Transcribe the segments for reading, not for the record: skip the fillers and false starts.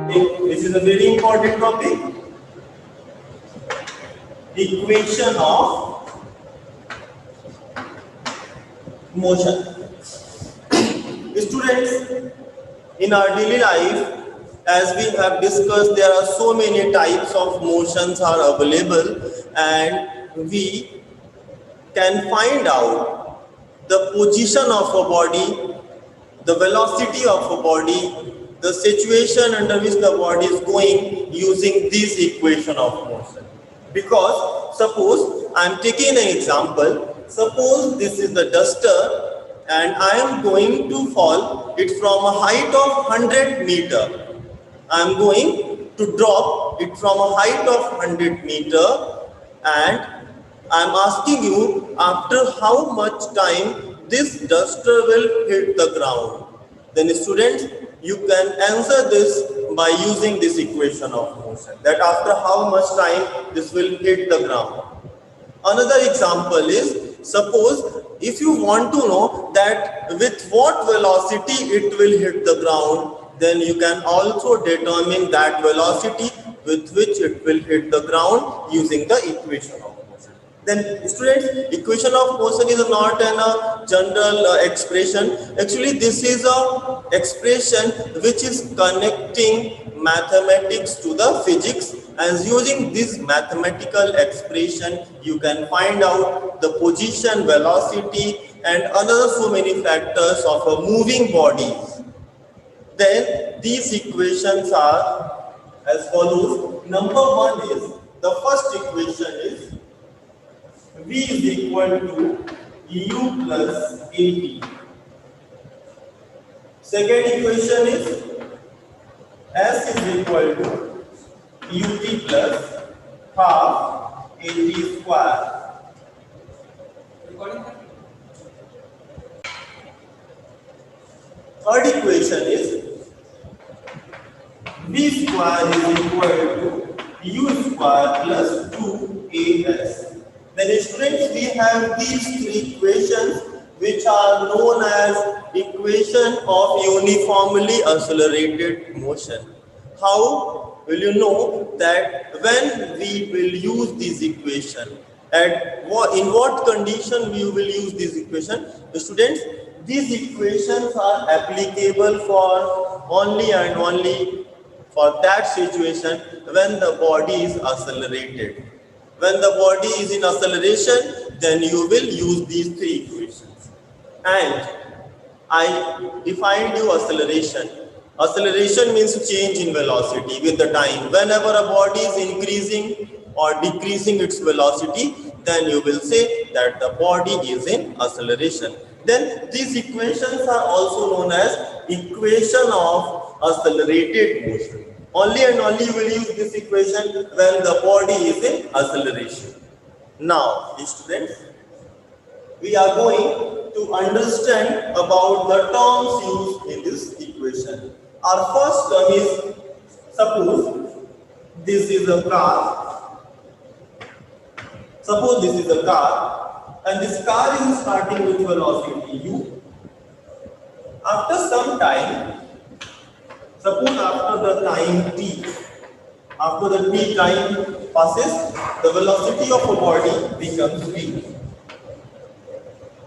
This is a very important topic. Equation of motion. Students, in our daily life, as we have discussed, there are so many types of motions are available, and we can find out the position of a body, the velocity of a body, the situation under which the body is going using this equation of motion. Because suppose I am taking an example, suppose this is the duster and I am going to fall it from a height of 100 meter. I am going to drop it from a height of 100 meter, and I am asking you after how much time this duster will hit the ground. Then students, you can answer this by using this equation of motion, that after how much time this will hit the ground. Another example is, suppose if you want to know that with what velocity it will hit the ground, then you can also determine that velocity with which it will hit the ground using the equation of motion. Then students, equation of motion is not a general expression. Actually, this is a expression which is connecting mathematics to the physics, and using this mathematical expression you can find out the position, velocity and another so many factors of a moving body. Then these equations are as follows. Number one is, the first equation is V is equal to U plus AT. Second equation is S is equal to UT plus half AT square. Third equation is V square is equal to U square plus 2AS. Then students, we have these three equations which are known as equation of uniformly accelerated motion. How will you know that when we will use this equation? In what condition we will use this equation? Students, these equations are applicable for only and only for that situation when the body is accelerated. When the body is in acceleration, then you will use these three equations. And I defined you acceleration. Acceleration means change in velocity with the time. Whenever a body is increasing or decreasing its velocity, then you will say that the body is in acceleration. Then these equations are also known as equation of accelerated motion. Only and only you will use this equation when the body is in acceleration. Now, students, we are going to understand about the terms used in this equation. Our first term is, suppose this is a car. Suppose this is a car and this car is starting with velocity u. After some time, suppose after the time t, after the t time passes, the velocity of a body becomes v.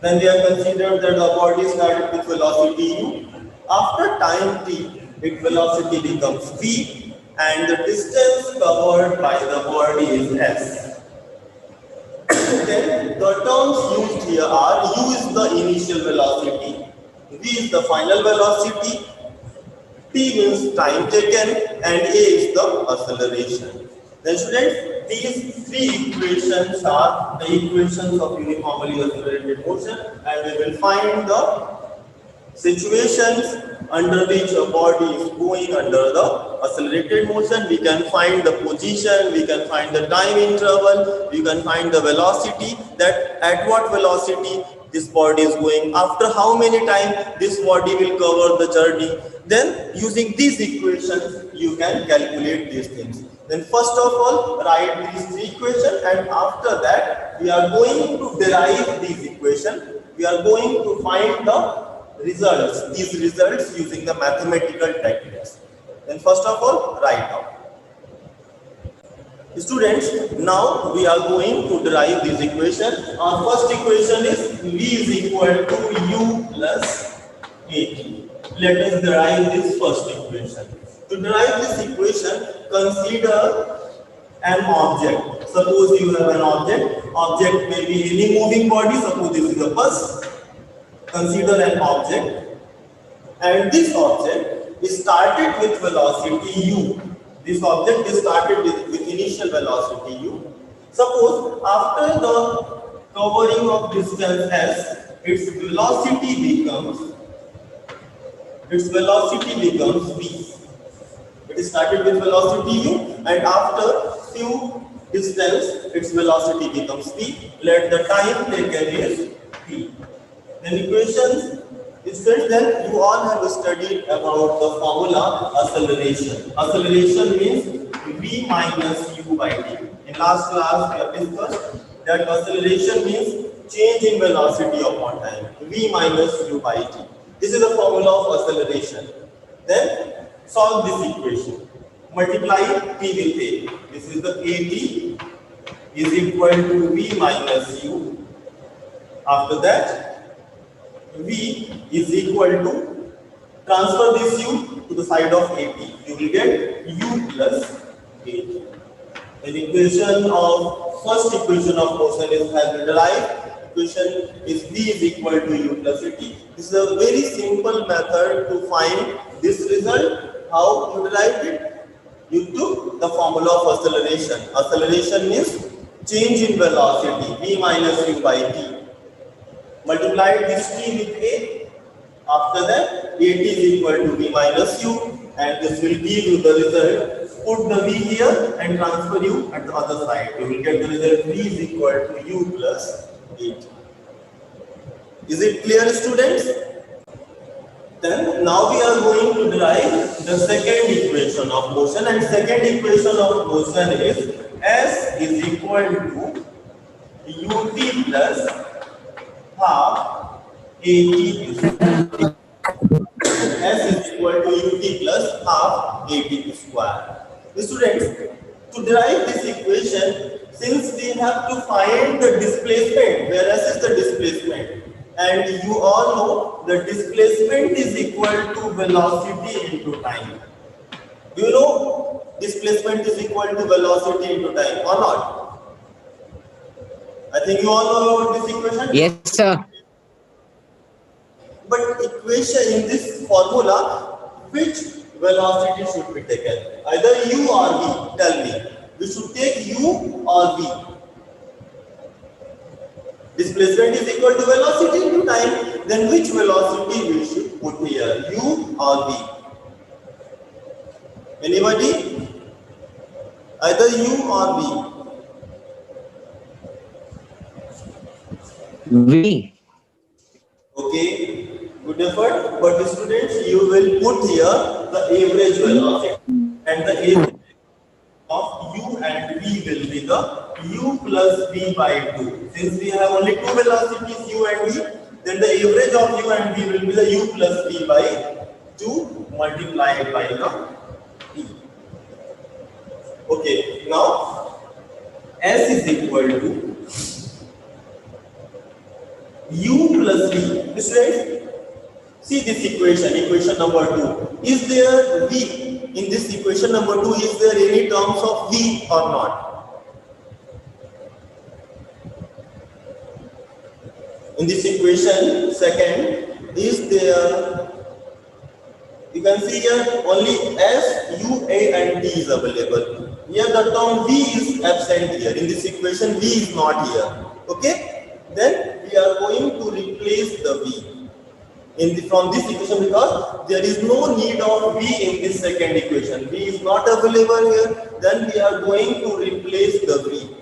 Then we have considered that the body started with velocity u. After time t, its velocity becomes v, and the distance covered by the body is s. Then the terms used here are, u is the initial velocity, v is the final velocity, t means time taken, and a is the acceleration. Then students, these three equations are the equations of uniformly accelerated motion, and we will find the situations under which a body is going under the accelerated motion. We can find the position, we can find the time interval, we can find the velocity, that at what velocity this body is going, after how many time this body will cover the journey. Then using these equations you can calculate these things. Then first of all, write these three equations, and after that we are going to derive these equations. We are going to find the results, these results using the mathematical techniques. Then first of all, write down. Students, now we are going to derive this equation. Our first equation is V is equal to U plus AT. Let us derive this first equation. To derive this equation, consider an object. Suppose you have an object. Object may be any moving body. Suppose this is a bus. Consider an object. And this object is started with velocity U. This object is started with initial velocity U. Suppose after the covering of distance s, its velocity becomes v. It is started with velocity u, and after few distance, its velocity becomes v. Let the time taken is t. Then equations. Then you all have studied about the formula acceleration. Acceleration means v minus u by t. In last class, we have discussed that acceleration means change in velocity upon time. V minus u by t. This is the formula of acceleration. Then solve this equation. Multiply t with a. This is the at is equal to v minus u. After that, V is equal to, transfer this u to the side of at. You will get u plus at. The equation of first equation of motion is has been derived. Equation is V is equal to u plus at. This is a very simple method to find this result. How you derived it? You took the formula of acceleration. Acceleration means change in velocity, v minus u by t. Multiply this t with a. After that, at is equal to v minus u, and this will give you the result. Put the v here and transfer u at the other side. You will get the result v is equal to u plus 8. Is it clear, students? Then now we are going to derive the second equation of motion, and second equation of motion is s is equal to ut plus half at s is equal to ut plus half at square. Students, to derive this equation, since we have to find the displacement, where s is the displacement, and you all know the displacement is equal to velocity into time. Do you know displacement is equal to velocity into time or not? I think you all know about this equation. Yes, sir. But equation in this formula, which velocity should be taken? Either u or v. Tell me. We should take u or v. Displacement is equal to velocity into time. Then which velocity we should put here? U or v? Anybody? Either u or v. V. Okay, good effort. But students, you will put here the average velocity, and the average of u and v will be the u plus v by 2. Since we have only two velocities u and v, then the average of u and v will be the u plus v by 2 multiplied by the t. Okay, now s is equal to u plus v. Students, see this equation, equation number 2. Is there v in this equation number 2? Is there any terms of v or not? In this equation, second, is there? You can see here only s, u, a, and t is available. Here the term v is absent here. In this equation, v is not here. Okay? Then we are going to replace the v from this equation, because there is no need of v in this second equation. V is not available here. Then we are going to replace the v,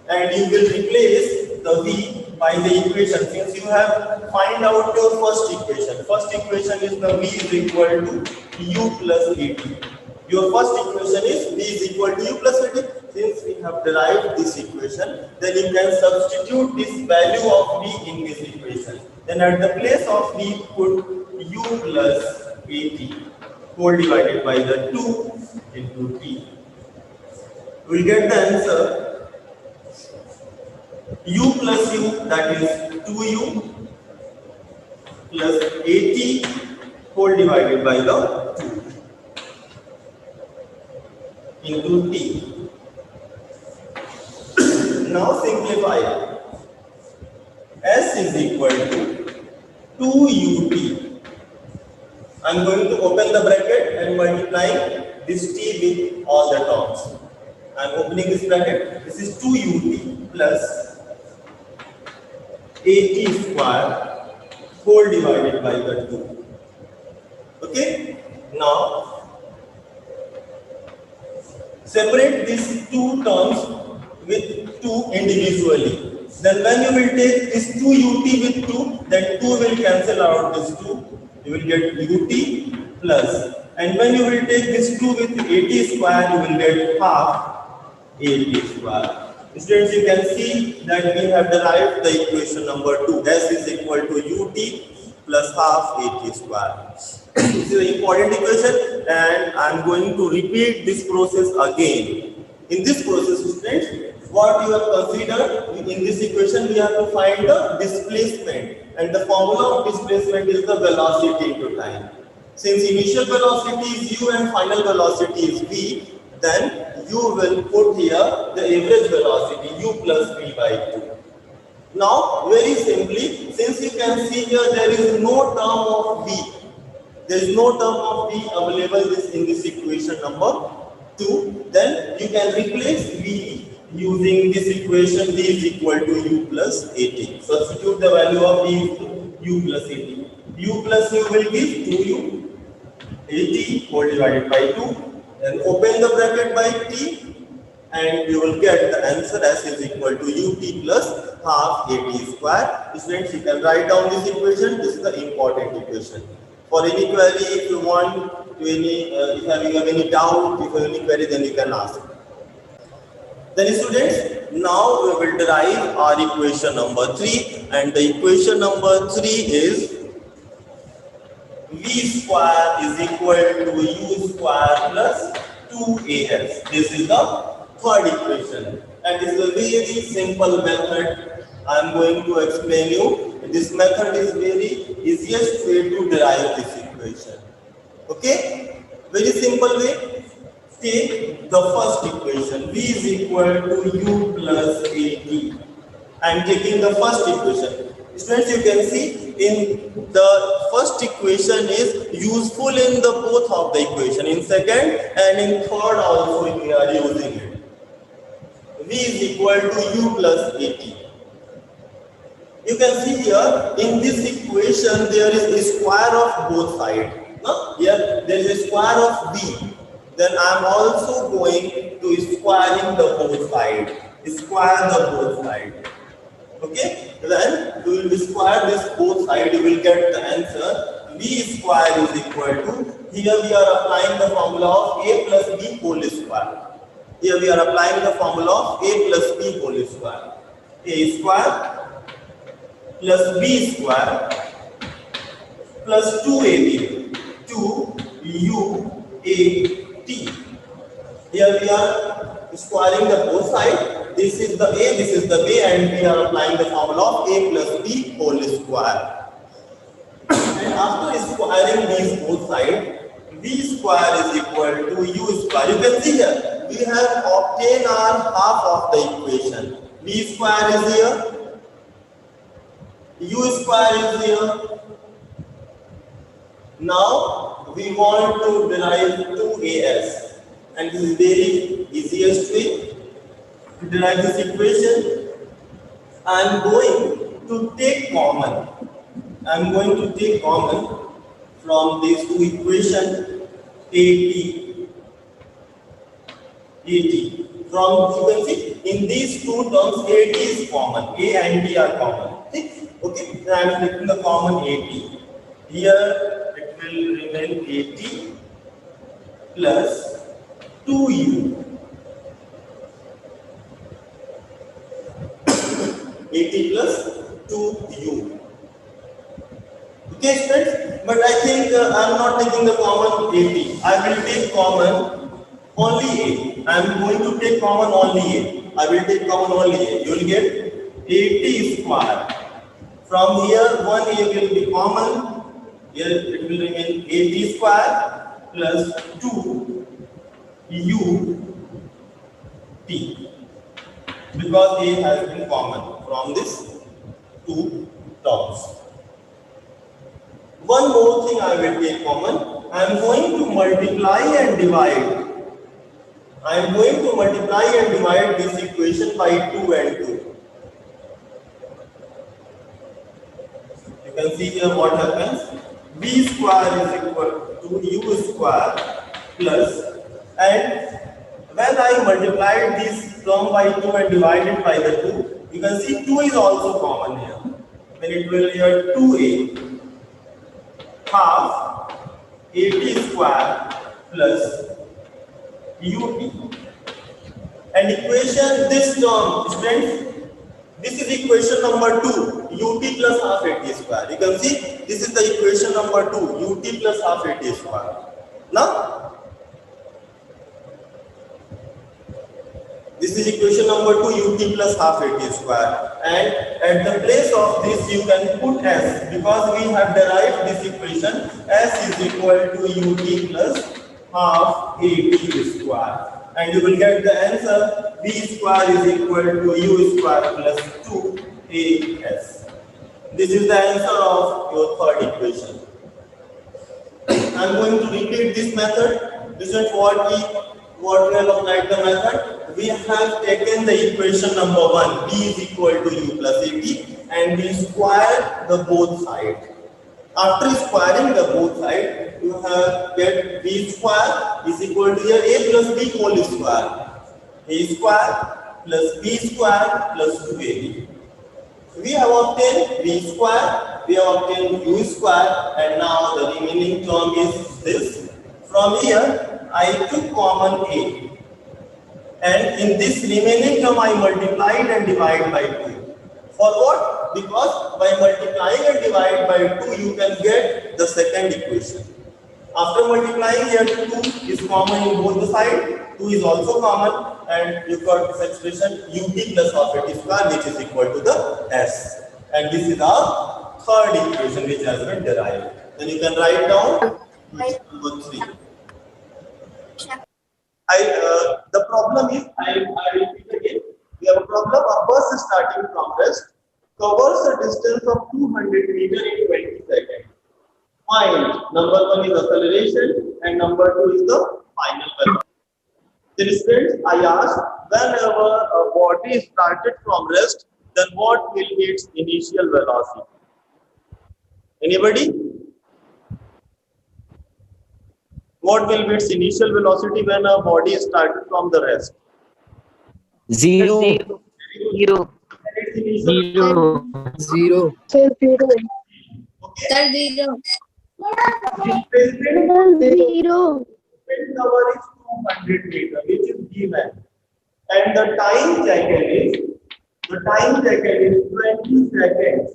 and you will replace the v by the equation. Since you have find out your first equation. First equation is the v is equal to u plus at. Your first equation is v is equal to u plus at. Since we have derived this equation, then you can substitute this value of v in this equation. Then at the place of v, put u plus at. whole divided by the 2 into t. We will get the answer u plus u, that is 2u plus 80 whole divided by the 2 into t. Now simplify. S is equal to 2ut. I am going to open the bracket and multiplying this t with all the terms. I am opening this bracket. This is 2ut plus 80 square whole divided by the 2. Okay. Now separate these two terms with 2 individually. Then when you will take this 2ut with 2, then 2 will cancel out this 2. You will get ut plus. And when you will take this 2 with 80 square, you will get half 80 square. Students, you can see that we have derived the equation number 2. S is equal to ut plus half 80 square. This is an important equation and I am going to repeat this process again. In this process, students, what you have considered in this equation, we have to find the displacement, and the formula of displacement is the velocity into time. Since initial velocity is u and final velocity is v, then you will put here the average velocity u plus v by 2. Now very simply, since you can see here there is no term of v, there is no term of v available in this equation number 2, then you can replace v using this equation. V is equal to u plus 80. Substitute the value of v u plus 80. U plus u will give 2u, 80 whole divided by 2. Then open the bracket by t and you will get the answer as is equal to ut plus half 80 square. Students, you can write down this equation. This is the important equation. For any query, if you want to if you have any doubt, if you have any query, then you can ask. Then students, now we will derive our equation number 3, and the equation number 3 is v square is equal to u square plus 2as. This is the third equation, and this is a very simple method. I am going to explain you. This method is very easiest way to derive this equation. Okay, very simple way. Take the first equation, v is equal to u plus 80. I am taking the first equation. Students, you can see in the first equation is useful in the both of the equation. In second and in third also we are using it. V is equal to u plus 80. You can see here in this equation there is a square of both sides. No? Here there is a square of v. Then I am also going to squaring the both sides. Square the both sides. Okay? Then we will square this both sides. You will get the answer. V square is equal to, here we are applying the formula of a plus b whole square. Here we are applying the formula of a plus b whole square. A square plus b square plus 2ab, 2u t. Here we are squaring the both sides. This is the a, this is the b, and we are applying the formula of a plus b whole square. And after squaring these both sides, v square is equal to u square. You can see here we have obtained our half of the equation. V square is here, u square is here. Now we want to derive 2as, and this is very easiest way to derive this equation. I am going to take common. I am going to take common from these two equations. 80. From, you can see in these two terms 80 is common. A and B are common. Okay, so I am taking the common 80. Here it will remain 80 plus 2u. 80 plus 2u. Okay, friends, but I think I'm not taking the common 80. I will take common only A. I am going to take common only A. I will take common only A. You will get 80 square. From here, 1A will be common. Here it will remain 80 square plus 2UT. Because A has been common from this two terms. One more thing I will take common. I am going to multiply and divide. I am going to multiply and divide this equation by 2 and 2. You can see here what happens. B square is equal to U square plus, and when I multiplied this term by 2 and divided by the 2, you can see 2 is also common here. Then it will here 2A half 80 square plus UT. And equation, this term, students, this is equation number 2, UT plus half 80 square. You can see this is the equation number 2, UT plus half 80 square. Now, this is equation number 2, UT plus half 80 square. And at the place of this, you can put S, because we have derived this equation. S is equal to UT plus half 80 square. And you will get the answer, B square is equal to U square plus 2AS. This is the answer of your third equation. I am going to repeat this method. This is what we have applied the method. We have taken the equation number 1, B is equal to U plus 80, and we squared the both sides. After squaring the both sides, you have get B square is equal to here A plus B whole square. A square plus B square plus 2AB. We have obtained B square, we have obtained U square, and now the remaining term is this. From here, I took common A. And in this remaining term, I multiplied and divided by 2. For what? Because by multiplying and dividing by 2, you can get the second equation. After multiplying, here 2 is common in both the sides, 2 is also common, and you got this expression UT plus half 80 square, which is equal to the S. And this is our third equation which has been derived. Then you can write down equation number 3. The problem is, I repeat again, we have a problem. A bus starting from rest covers a distance of 200 meters in 20 seconds. Find number 1 is acceleration and number 2 is the final velocity. Then students, I asked, whenever a body started from rest, then what will be its initial velocity? Anybody? What will be its initial velocity when a body is started from the rest? 0. Zero. Zero. Zero. Okay. Zero. Zero. Wind tower is 200 meters, which is given, and the time taken is 20 seconds.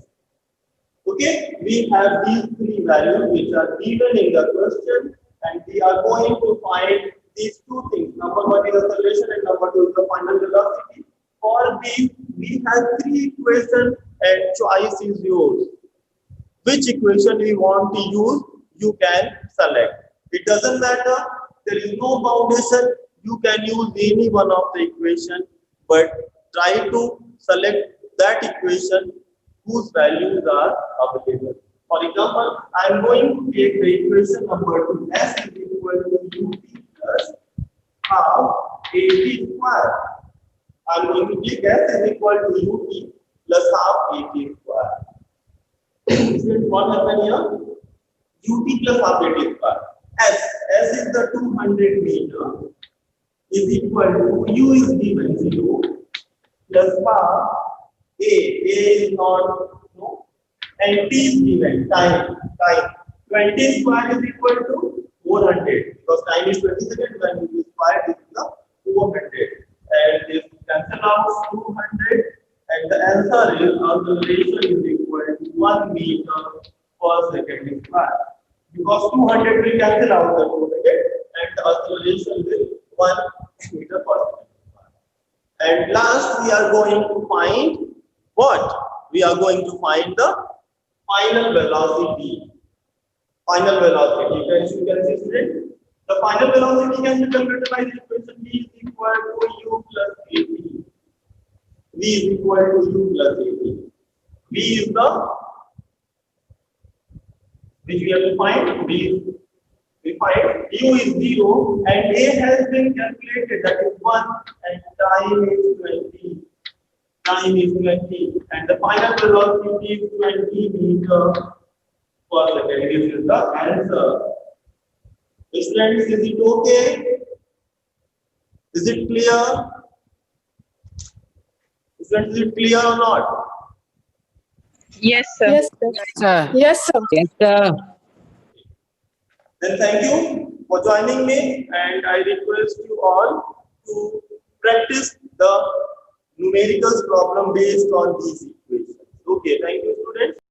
Okay, we have these three values which are given in the question, and we are going to find these two things. Number 1 is acceleration and number 2 is the final velocity. For these, we have three equations and choice is yours. Which equation we want to use, you can select. It doesn't matter, there is no foundation, you can use any one of the equation, but try to select that equation whose values are available. For example, I am going to take the equation number 2, S is equal to UT plus half 80 square. I am going to take S is equal to UT plus half 80 square. What happened here? UT plus half 80 square. S is the 200 meter is equal to U is given 0 plus half A is not no, and T is given time. 20 square is equal to 400 because time is 20 seconds. When you square, this is the 400, and this cancel out 200, and the answer is acceleration is equal to 1 meter per second square. because 200 will cancel out the 200 and the acceleration will 1 meter per second. And last we are going to find what? We are going to find the final velocity. Final velocity. You can see student. The final velocity can be calculated by the equation v is equal to u plus at. V is equal to u plus at. V is the which we have to find. We find u is 0 and a has been calculated, that is 1, and time is 20. Time is 20 and the final velocity is 20 meters per second. This is the answer. Students, is it okay? Is it clear? Students, is it clear or not? Yes, sir. Yes, sir. Sir. Yes, sir. Yes, sir. Then thank you for joining me, and I request you all to practice the numericals problem based on these equations. Okay, thank you, students.